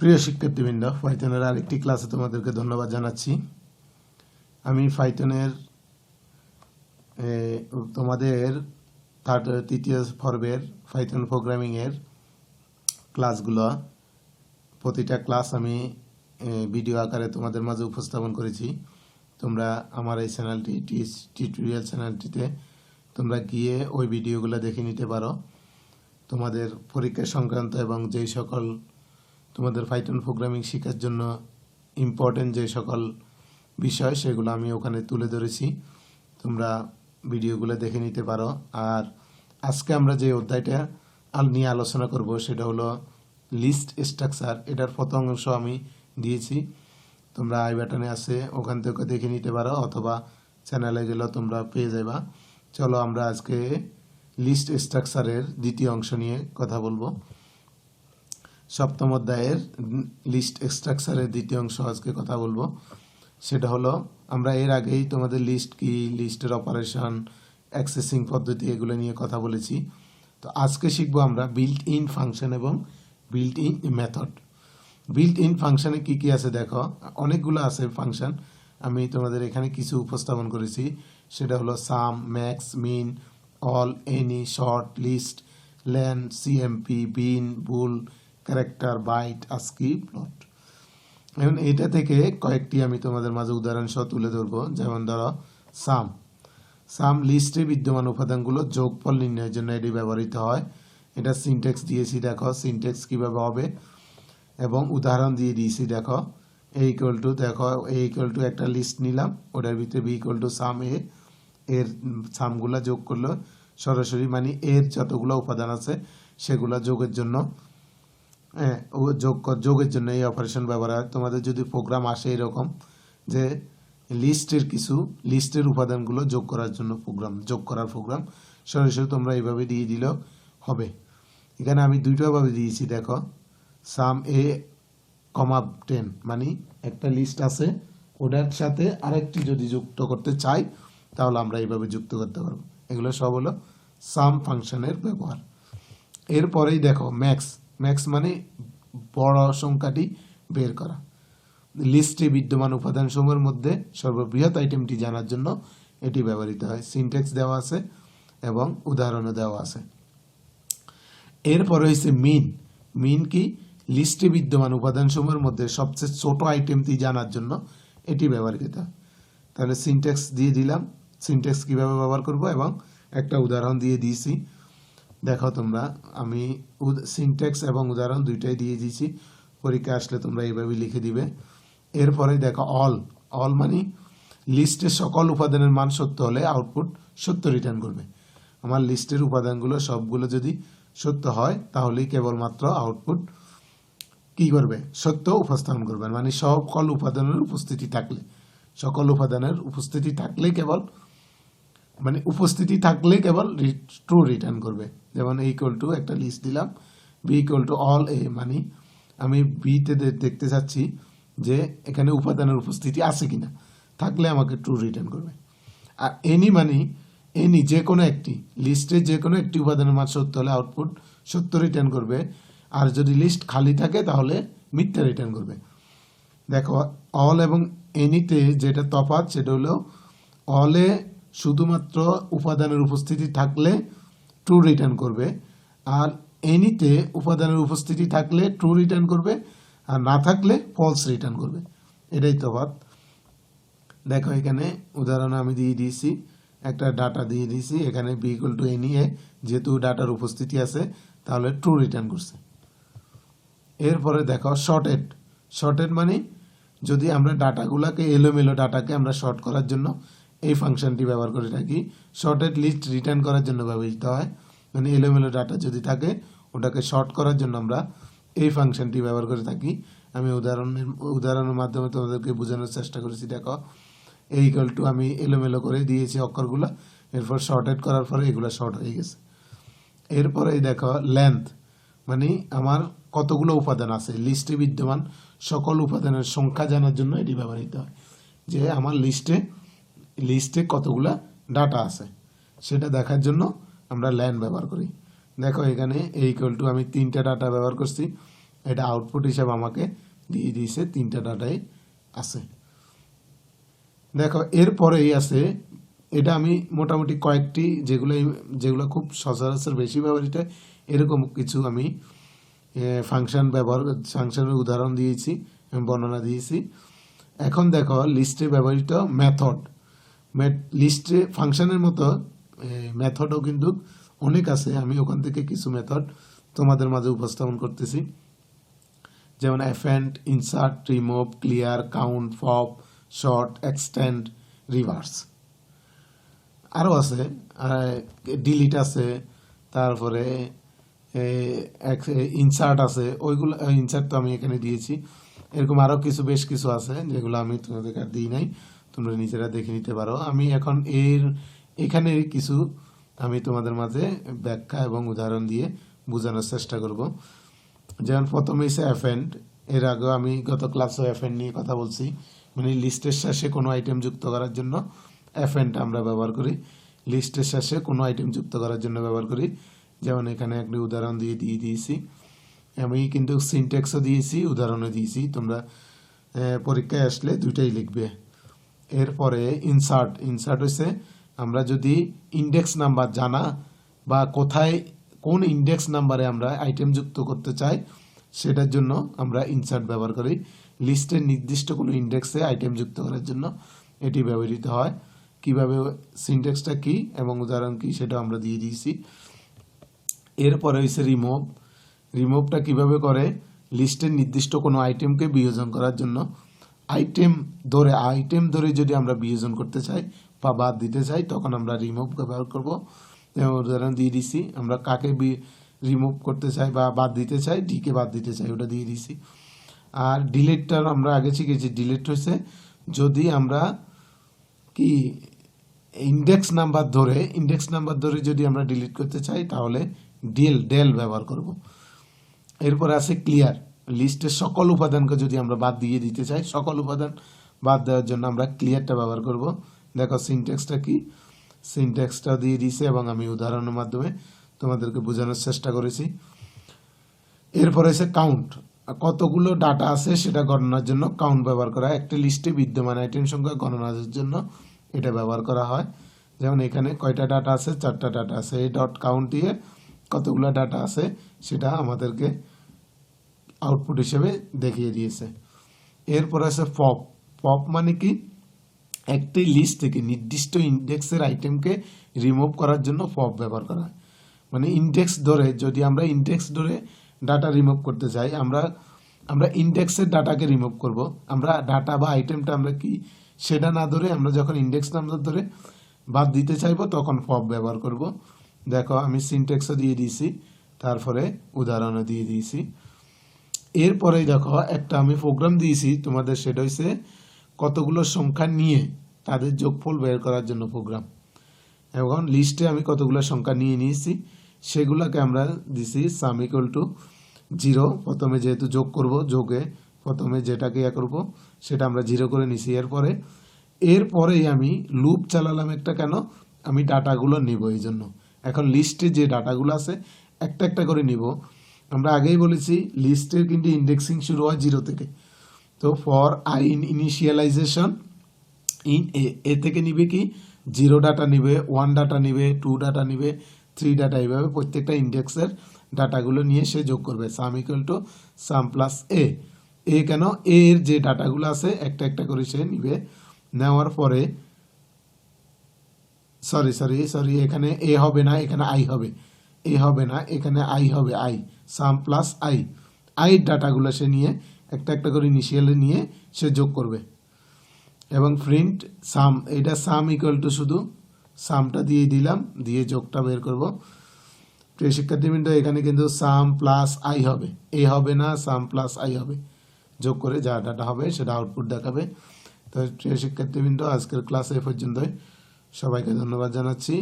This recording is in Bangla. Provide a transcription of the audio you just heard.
প্রিয় শিক্ষার্থীবৃন্দ, পাইথনের আরেকটি ক্লাসে তোমাদেরকে ধন্যবাদ জানাচ্ছি। আমি পাইথনের তোমাদের তৃতীয় পর্বের পাইথন প্রোগ্রামিংয়ের ক্লাসগুলো প্রতিটা ক্লাস আমি ভিডিও আকারে তোমাদের মাঝে উপস্থাপন করেছি। তোমরা আমার এই চ্যানেলটি টিউটোরিয়াল চ্যানেলটিতে তোমরা গিয়ে ওই ভিডিওগুলো দেখে নিতে পারো। তোমাদের পরীক্ষা সংক্রান্ত এবং যেই সকল তোমাদের পাইথন প্রোগ্রামিং শেখার জন্য ইম্পর্টেন্ট যে সকল বিষয় সেগুলো আমি ওখানে তুলে ধরেছি, তোমরা ভিডিওগুলো দেখে নিতে পারো। আর আজকে আমরা যে অধ্যায়টা নিয়ে আলোচনা করব সেটা হলো লিস্ট স্ট্রাকচার। এটার প্রথম অংশ আমি দিয়েছি, তোমরা আই বাটনে আছে, ওখান থেকে দেখে নিতে পারো, অথবা চ্যানেলে গেলেও তোমরা পেয়ে যাবা। চলো আমরা আজকে লিস্ট স্ট্রাকচারের দ্বিতীয় অংশ নিয়ে কথা বলবো। সপ্তম অধ্যায়ের লিস্ট স্ট্রাকচারের দ্বিতীয় অংশ আজকে কথা বলবো। সেটা হলো, আমরা এর আগেই তোমাদের লিস্ট কি, লিস্টের অপারেশন, অ্যাক্সেসিং পদ্ধতি এগুলো নিয়ে কথা বলেছি। তো আজকে শিখবো আমরা বিল্ট ইন ফাংশন এবং built in method. Built in ফাংশনে কি কি আছে দেখো, অনেকগুলো আছে ফাংশন। আমি তোমাদের এখানে কিছু উপস্থাপন করেছি। সেটা হলো sum, max, min, all, any, short, list, len, CMP, bin, bool, character, byte, ASCII, plot. এখন এটা থেকে কয়েকটি আমি তোমাদের মাঝে উদাহরণ সহ তুলে ধরবো। যেমন ধরো সাম লিস্টে বিদ্যমান উপাদানগুলো যোগফল নির্ণয়ের জন্য এটি ব্যবহৃত হয়। এটা সিনট্যাক্স দিয়েছি, দেখো সিনট্যাক্স কিভাবে হবে এবং উদাহরণ দিয়ে দিয়েছি। দেখো এ ইকুয়াল টু, দেখো এ ইকুয়াল টু একটা লিস্ট নিলাম, ওটার ভিতরে বি ইকুয়াল টু সাম এ, এর সামগুলা যোগ করলো সরাসরি, মানে এর যতগুলো উপাদান আছে সেগুলা যোগের জন্য যোগের জন্য এই অপারেশন ব্যবহার হয়। তোমাদের যদি প্রোগ্রাম আসে এরকম যে লিস্টের উপাদানগুলো যোগ করার জন্য যোগ করার প্রোগ্রাম, সরাসরি তোমরা এইভাবে দিয়ে দিলেও হবে। এখানে আমি দুইটাভাবে দিয়েছি, দেখো সাম এ কমা 10, মানে একটা লিস্ট আছে ওটার সাথে আরেকটি যদি যুক্ত করতে চাই তাহলে আমরা এইভাবে যুক্ত করতে পারবো। এগুলো সব হলো সাম ফাংশনের ব্যবহার। এরপরেই দেখো ম্যাক্স মানে বড় সংখ্যাটি বের করা। লিস্টে বিদ্যমান উপাদানসমূহের মধ্যে সর্ববৃহৎ আইটেমটি জানার জন্য এটি ব্যবহৃত হয়। সিনট্যাক্স দেওয়া আছে এবং উদাহরণও দেওয়া আছে। এরপরে হচ্ছে মিন কি, লিস্টে বিদ্যমান উপাদানসমূহের মধ্যে সবচেয়ে ছোট আইটেমটি জানার জন্য এটি ব্যবহৃত হয়। তাহলে সিনট্যাক্স দিয়ে দিলাম, সিনট্যাক্স কিভাবে ব্যবহার করব এবং একটা উদাহরণ দিয়ে দিয়েছি। দেখো তোমরা, আমি সিনট্যাক্স এবং উদাহরণ দুইটাই দিয়ে দিয়েছি, পরীক্ষা আসলে তোমরা এইভাবে লিখে দিবে। এরপরে দেখো অল মানে লিস্টের সকল উপাদানের মান সত্য হলে আউটপুট সত্য রিটার্ন করবে। আমার লিস্টের উপাদানগুলো সবগুলো যদি সত্য হয় তাহলেই কেবলমাত্র আউটপুট কি করবে, সত্য উপস্থাপন করবে। মানে সকল উপাদানের উপস্থিতি থাকলে কেবল ট্রু রিটার্ন করবে। যেমন এ ইকুয়াল টু একটা লিস্ট দিলাম, বি ইকুয়াল টু অল এ, মানে আমি বিতে দেখতে চাচ্ছি যে এখানে উপাদানের উপস্থিতি আছে কিনা, থাকলে আমাকে ট্রু রিটার্ন করবে। আর এনি যে কোনো একটি লিস্টের যে কোনো একটি উপাদানের মান সত্য হলে আউটপুট সত্য রিটার্ন করবে। আর যদি লিস্ট খালি থাকে তাহলে মিথ্যা রিটার্ন করবে। দেখো অল এবং এনিতে যেটা তফাৎ সেটা হলো, অলে শুধুমাত্র উপাদানের উপস্থিতি থাকলে ট্রু রিটার্ন করবে, আর এনিতে উপাদানের উপস্থিতি থাকলে ট্রু রিটার্ন করবে, আর না থাকলে ফলস রিটার্ন করবে। এটাই তফাৎ। দেখো এখানে উদাহরণ আমি দিয়ে দিয়েছি, একটা ডাটা দিয়ে দিয়েছি, এখানে বি ইকুয়াল টু এনি এ, যেহেতু ডাটার উপস্থিতি আছে তাহলে ট্রু রিটার্ন করছে। এরপরে দেখো শর্টেড মানে যদি আমরা ডাটাগুলোকে এলোমেলো ডাটাকে আমরা শর্ট করার জন্য এই ফাংশনটি ব্যবহার করে থাকি। শর্টেড লিস্ট রিটার্ন করার জন্য ব্যবহৃত হয়, মানে এলোমেলো ডাটা যদি থাকে ওটাকে শর্ট করার জন্য আমরা এই ফাংশনটি ব্যবহার করে থাকি। আমি উদাহরণের মাধ্যমে তোমাদেরকে বোঝানোর চেষ্টা করেছি। দেখো এই ইকুয়াল টু আমি এলোমেলো করে দিয়েছি অক্ষরগুলো, এরপর শর্টেড করার পরে এগুলো শর্ট হয়ে গেছে। এরপরে দেখো লেন্থ মানে আমার কতগুলো উপাদান আছে, লিস্টে বিদ্যমান সকল উপাদানের সংখ্যা জানার জন্য এটি ব্যবহৃত হয়। যে আমার লিস্টে কতগুলা ডাটা আছে সেটা দেখার জন্য আমরা লেন ব্যবহার করি। দেখো এখানে এ ইকুয়াল টু আমি 3টা ডাটা ব্যবহার করছি, এটা আউটপুট হিসাবে আমাকে দিয়ে দিয়েছে, 3টা ডাটাই আছে। দেখো এরপরেই আছে, এটা আমি মোটামুটি কয়েকটি যেগুলো খুব সচরাচর বেশি ব্যবহৃত এরকম কিছু আমি ফাংশনের উদাহরণ দিয়েছি, বর্ণনা দিয়েছি। এখন দেখো লিস্টে ব্যবহৃত মেথড, লিস্টে ফাংশনের মতো মেথডও কিন্তু অনেক আছে। আমি ওখান থেকে কিছু মেথড তোমাদের মাঝে উপস্থাপন করতেছি, যেমন append, insert, remove, clear, count, pop, sort, extend, reverse. আরও আছে, ডিলিট আছে, তারপরে ইনসার্ট আছে, ওইগুলো ইনসার্ট তো আমি এখানে দিয়েছি। এরকম আরও বেশ কিছু আছে যেগুলো আমি তোমাদেরকে আর দিই নাই, তোমরা নিজেরা দেখে নিতে পারো। আমি এখন এখানে কিছু আমি তোমাদের মাঝে ব্যাখ্যা এবং উদাহরণ দিয়ে বোঝানোর চেষ্টা করব। যেমন প্রথমে হচ্ছে অ্যাপেন্ড, এর আগেও আমি গত ক্লাসে অ্যাপেন্ড নিয়ে কথা বলছি, মানে লিস্টের শেষে কোনো আইটেম যুক্ত করার জন্য অ্যাপেন্ড আমরা ব্যবহার করি, লিস্টের শেষে কোনো আইটেম যুক্ত করার জন্য ব্যবহার করি। যেমন এখানে একটি উদাহরণ দিয়ে দিয়েছি, আমি কিন্তু সিনট্যাক্সও দিয়েছি, উদাহরণও দিয়েছি, তোমরা পরীক্ষায় আসলে দুইটাই লিখবে। এরপরে ইনসার্ট হচ্ছে আমরা যদি ইন্ডেক্স নাম্বার জানা বা কোন ইন্ডেক্স নাম্বারে আমরা আইটেম যুক্ত করতে চাই সেটার জন্য আমরা ইনসার্ট ব্যবহার করি। লিস্টের নির্দিষ্ট কোনো ইন্ডেক্সে আইটেম যুক্ত করার জন্য এটি ব্যবহৃত হয়। কিভাবে, সিনট্যাক্সটা কি এবং উদাহরণ কি সেটাও আমরা দিয়ে দিয়েছি। এরপরে হচ্ছে রিমুভটা কিভাবে করে, লিস্টের নির্দিষ্ট কোনো আইটেমকে বিয়োজন করার জন্য আইটেম ধরে যদি আমরা বিয়োজন করতে চাই বা বাদ দিতে চাই তখন আমরা রিমুভ ব্যবহার করব। উদাহরণ দিয়ে দিছি, আমরা কাকে রিমুভ করতে চাই বা বাদ দিতে চাই, ডিকে বাদ দিতে চাই, ওটা দিয়ে দিছি। আর ডিলিটটার আমরা আগে শিখেছি, ডিলিট হয়েছে যদি আমরা কি ইন্ডেক্স নাম্বার ধরে যদি আমরা ডিলিট করতে চাই তাহলে ডেল ব্যবহার করব। এরপর আছে ক্লিয়ার, লিস্টের সকল উপাদানকে যদি আমরা বাদ দিয়ে দিতে চাই, সকল উপাদান বাদ দেওয়ার জন্য আমরা ক্লিয়ারটা ব্যবহার করব। দেখো সিনট্যাক্সটা কি, সিনট্যাক্সটা দিয়ে দিয়েছে এবং আমি উদাহরণের মাধ্যমে তোমাদেরকে বোঝানোর চেষ্টা করেছি। এরপর আছে কাউন্ট, কতগুলো ডাটা আছে সেটা গণনার জন্য কাউন্ট ব্যবহার করা হয়। একটা লিস্টে বিদ্যমান আইটেম সংখ্যা গণনার জন্য এটা ব্যবহার করা হয়। যেমন এখানে কয়টা ডাটা আছে, 4টা ডাটা আছে, এই ডট কাউন্ট দিয়ে কতগুলো ডাটা আছে সেটা আমাদেরকে আউটপুট হিসেবে দেখিয়ে দিয়েছে। এরপর আছে পপ মানে কি, একটি লিস্ট থেকে নির্দিষ্ট ইন্ডেক্সের আইটেমকে রিমুভ করার জন্য পপ ব্যবহার করা হয়। মানে যদি আমরা ইন্ডেক্স ধরে ডাটা রিমুভ করতে চাই, আমরা ইন্ডেক্সের ডাটাকে রিমুভ করব। আমরা ডাটা বা আইটেমটা আমরা কি সেটা না ধরে আমরা যখন ইন্ডেক্স নাম্বার ধরে বাদ দিতে চাইবো তখন পপ ব্যবহার করব। দেখো আমি সিনট্যাক্সও দিয়ে দিয়েছি, তারপরে উদাহরণও দিয়ে দিয়েছি। এরপরে দেখো একটা আমি প্রোগ্রাম দিয়েছি তোমাদের, সেটা হচ্ছে কতগুলো সংখ্যা নিয়ে তাদের যোগফল বের করার জন্য প্রোগ্রাম। এবং লিস্টে আমি কতগুলো সংখ্যা নিয়ে নিয়েছি সেগুলোকে আমরা দিছি সাম ইকুয়াল টু 0। প্রথমে যেহেতু যোগ করব, যোগে প্রথমে যেটাকে করব সেটা আমরা 0 করে নিছি। এরপরেই আমি লুপ চালালাম একটা, কেন, আমি ডাটাগুলো নিব এই জন্য। এখন লিস্টে যে ডাটাগুলো আছে একটা একটা করে নিব। আমরা আগেই বলেছি লিস্টের কিন্তু ইন্ডেক্সিং শুরু হয় 0 থেকে। তো for i initialization in a থেকে নিবে কি 0 ডাটা নিবে, 1 ডাটা নিবে, 2 ডাটা নিবে, 3 ডাটা, এইভাবে প্রত্যেকটা ইন্ডেক্সের ডাটাগুলো নিয়ে সে যোগ করবে। Sum equal to sum plus a কেন, এর যে ডাটাগুলো আছে একটা একটা করে সে নিবে। নেওয়ার পরে সরি এখানে এ হবে না, এখানে আই হবে, এ হবে না, এখানে আই হবে, সাম প্লাস আই ডাটাগুলো সে নিয়ে একটা একটা করে ইনিশিয়ালে নিয়ে সে যোগ করবে। এবং প্রিন্ট সাম, এটা সাম ইকুয়াল টু শুধু সামটা দিয়ে দিলাম, দিয়ে যোগটা বের করব। প্রিয় শিক্ষার্থীবৃন্দ এখানে কিন্তু সাম প্লাস আই হবে, এ হবে না, সাম প্লাস আই হবে, যোগ করে যা ডাটা হবে সেটা আউটপুট দেখাবে। তো প্রিয় শিক্ষার্থীবৃন্দ আজকের ক্লাস এ পর্যন্তই, সবাইকে ধন্যবাদ জানাচ্ছি।